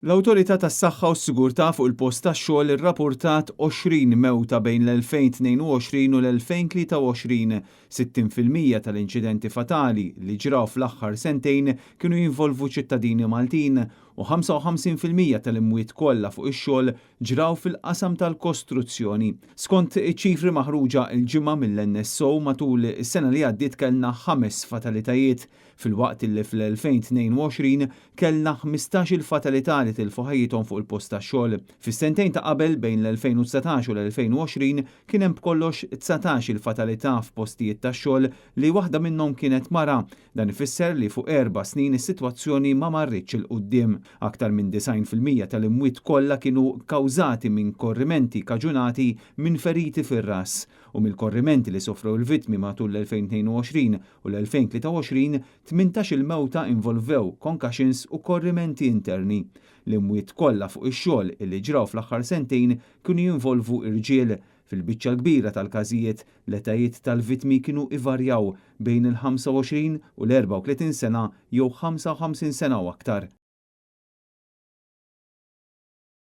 L-Awtorità tas-Saħħa u s-Sigurtà fuq il-post tax-xogħol irrappurtat 20 mewta bejn l-2022 u l-2023. 60% tal-inċidenti fatali li ġraw fl-aħħar sentejn kienu jinvolvu ċittadini Maltin u 55% tal-imwiet kollha fuq ix-xogħol ġraw fil-qasam tal-kostruzzjoni. Skont iċ-ċifri maħruġa l-ġimgħa mill-NSO matul is-sena li għaddiet kellna 5 fatalitajiet fil-waqt li fl-2022 kellna 15 fatalità li tilfu ħajjithom fuq il-post tax-xogħol. Fis-sentejn ta' qabel bejn l-2019 u l-2020 kien hemm b'kollox 19 fatalità f'postijiet tax-xogħol li waħda minnhom kienet mara. Dan ifisser li fuq 4 snin is-sitwazzjoni ma marritx il quddiem. Aktar minn 90% tal-imwiet kollha kienu kkawżati minn korrimenti kaġunati minn feriti fir-ras. U mill-korrimenti li sofru l-vittmi matul l-2022 u l-2023 18 il-mewta involvew concussions u korrimenti interni. L-imwiet kollha fuq ix-xogħol illi ġraw fl-aħħar sentejn kienu jinvolvu irġiel. Fil-biċċa l-kbira tal-każijiet l-etajiet tal-vittmi kienu ivarjaw bejn il-25 u l-34 sena jew 55 sena u aktar.